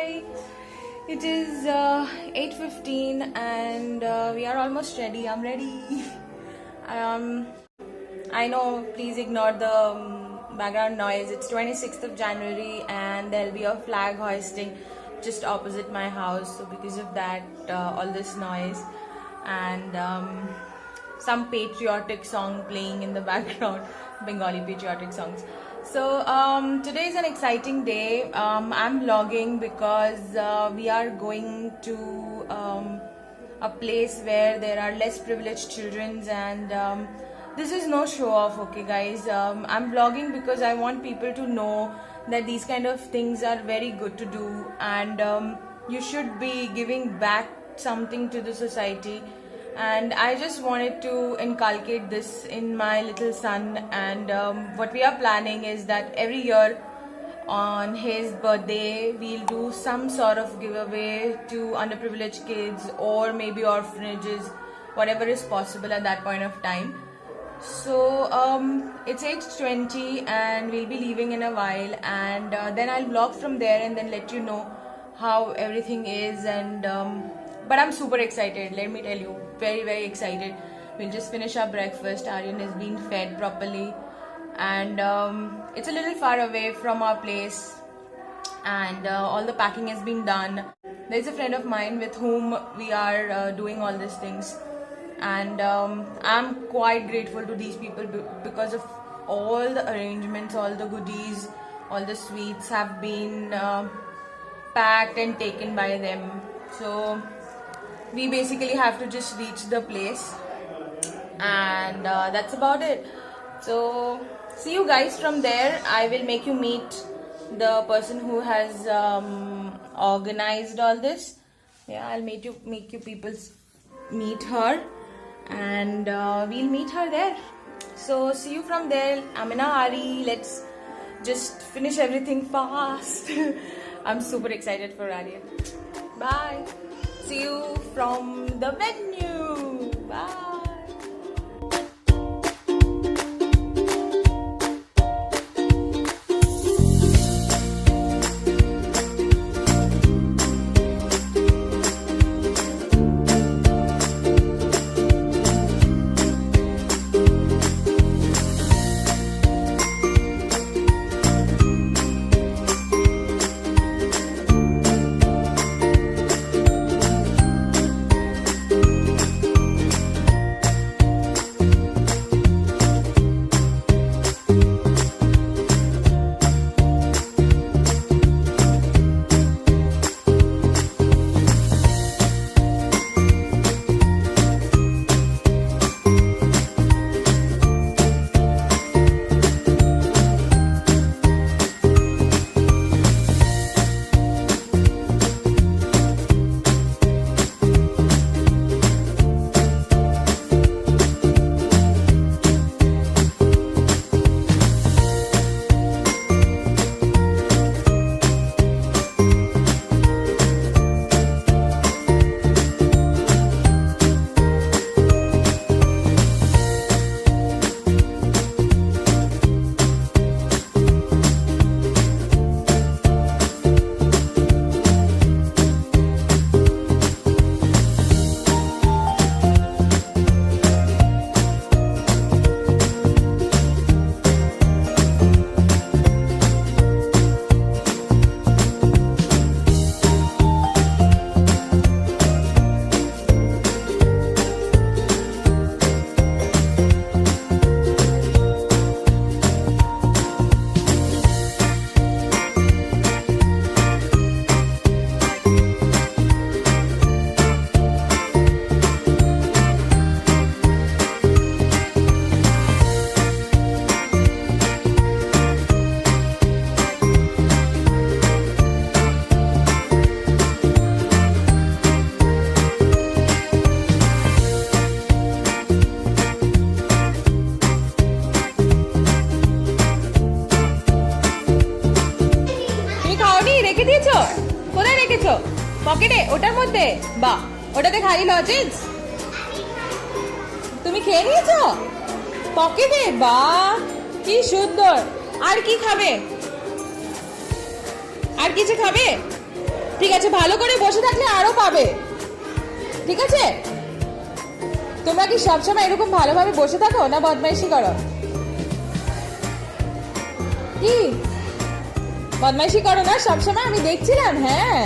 Hi. It is 8:15 and we are almost ready. I'm ready. I know, please ignore the background noise. It's 26th of January and there'll be a flag hoisting just opposite my house. So because of that, all this noise and some patriotic song playing in the background, Bengali patriotic songs. So today is an exciting day. I'm vlogging because we are going to a place where there are less privileged children, and this is no show off, okay guys. I'm vlogging because I want people to know that these kind of things are very good to do, and you should be giving back something to the society. And I just wanted to inculcate this in my little son, and what we are planning is that every year on his birthday we'll do some sort of giveaway to underprivileged kids or maybe orphanages, whatever is possible at that point of time. So it's 8:20 and we'll be leaving in a while, and then I'll vlog from there and then let you know how everything is. And but I'm super excited, let me tell you, very excited. We'll just finish our breakfast. Aryan is being fed properly, and it's a little far away from our place, and all the packing has been done. There's a friend of mine with whom we are doing all these things, and I'm quite grateful to these people because of all the arrangements, all the goodies, all the sweets have been packed and taken by them. So we basically have to just reach the place, and that's about it. So see you guys from there. I will make you meet the person who has organized all this. Yeah, I'll make you people meet her, and we'll meet her there. So see you from there. I'm in a hurry. Let's just finish everything fast. I'm super excited for Aryan. Bye. See you from the venue. Bye. রেখে দিয়েছো? কোথায় রেখেছো? পকেটে? ওটার মধ্যে? বাহ, ওটাতে খালি লজেন্স তুমি খেয়ে নিয়েছো পকেটে? বাহ, কি সুন্দর। আর কি খাবে? আর কিছু খাবে? ঠিক আছে, ভালো করে বসে থাকলে আরো পাবে, ঠিক আছে? তোমরা কি সবসময় এরকম ভালোভাবে বসে থাকো না বদমাইশি করো? কি বদমাইশি করো না সবসময়? আমি দেখছিলাম। হ্যাঁ,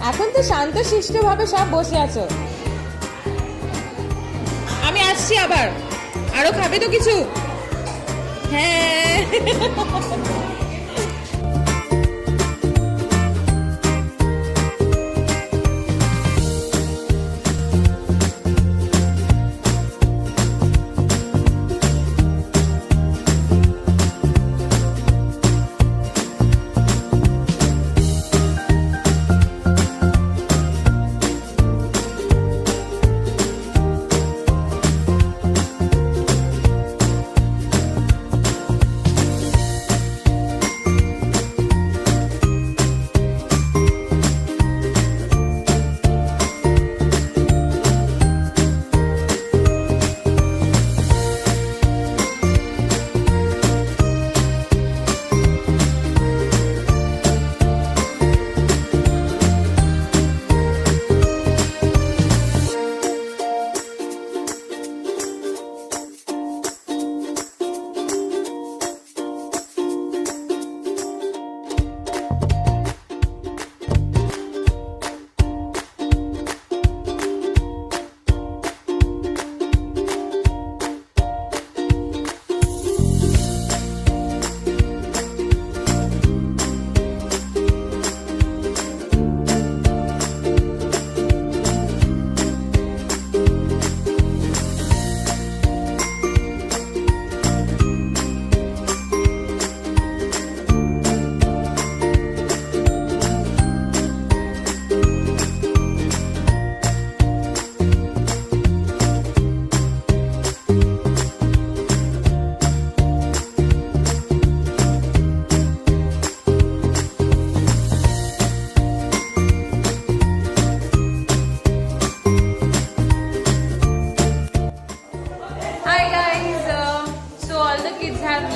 এখন তো শান্ত শিষ্ট ভাবে সব বসে আছো। আমি আসছি আবার, আরো খাবে তো কিছু? হ্যাঁ।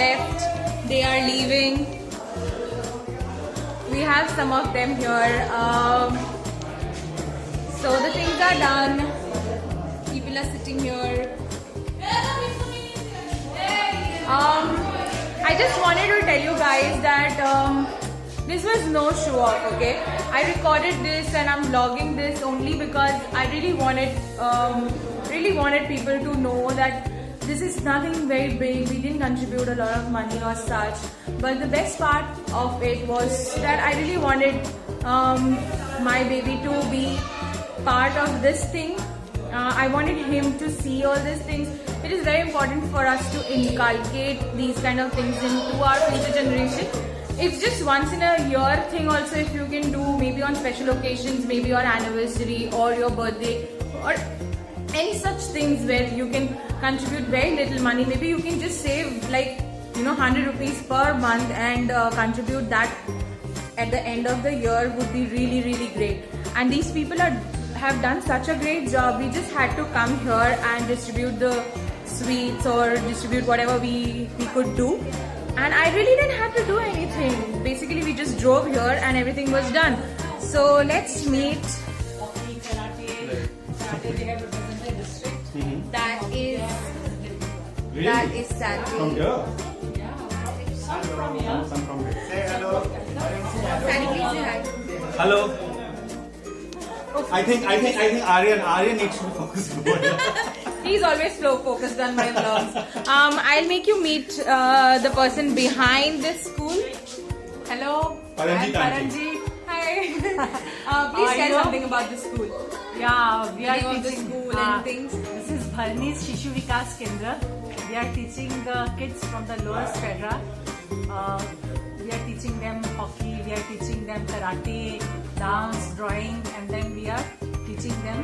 Left, they are leaving. We have some of them here. So the things are done. People are sitting here. I just wanted to tell you guys that this was no show off, okay? I recorded this and I'm vlogging this only because I really wanted people to know that this is nothing very big. We didn't contribute a lot of money or such. But the best part of it was that I really wanted my baby to be part of this thing. I wanted him to see all these things. It is very important for us to inculcate these kind of things into our future generation. It's just once in a year thing also, if you can do maybe on special occasions, maybe your anniversary or your birthday or any such things where you can contribute very little money. Maybe you can just save like 100 rupees per month and contribute that at the end of the year would be really great. And these people have done such a great job. We just had to come here and distribute the sweets or distribute whatever we could do. And I really didn't have to do anything. Basically, we just drove here and everything was done. So let's meet. They have represented district. That is Sandy. From here? Yeah. Some from here. Say hello. Sandy, please say hi. Hello. I think Aryan needs to focus more. He's always focused on my vlogs. I'll make you meet the person behind this school. Hello. Paranjit I'm Paranjit. Hi. Please tell something about the school. Yeah, we are Name of the teaching school and things. This is Bharni's Shishu Vikas Kendra. We are teaching the kids from the lowest Fedra. We are teaching them hockey, we are teaching them karate, dance, drawing, and then we are teaching them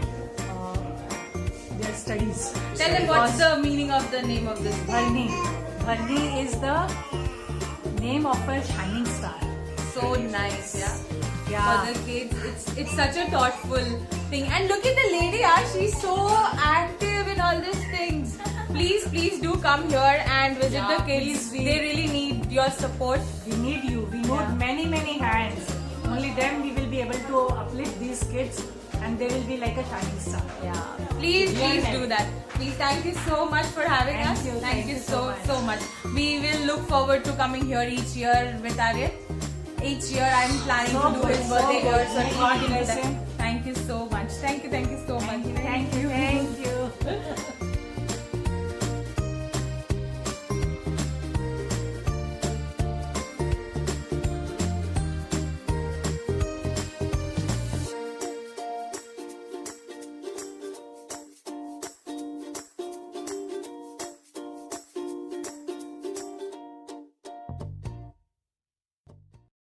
their studies. Tell them what's the meaning of the name of this school. Bharni. Bharni is the name of a shining star. So nice, yeah. Yeah. For the kids, it's such a thoughtful thing. And look at the lady, she's so active in all these things. Please do come here and visit the kids. They really need your support. We need you. We need many hands. Only then we will be able to to uplift these kids, and they will be like a shining star. Yeah, please do that. Please, thank you so much for having us. Thank you so much. We will look forward to coming here each year with Aryan. Each year I'm planning to do his birthday here, so God bless him. thank you so much. Thank you so much. Thank you.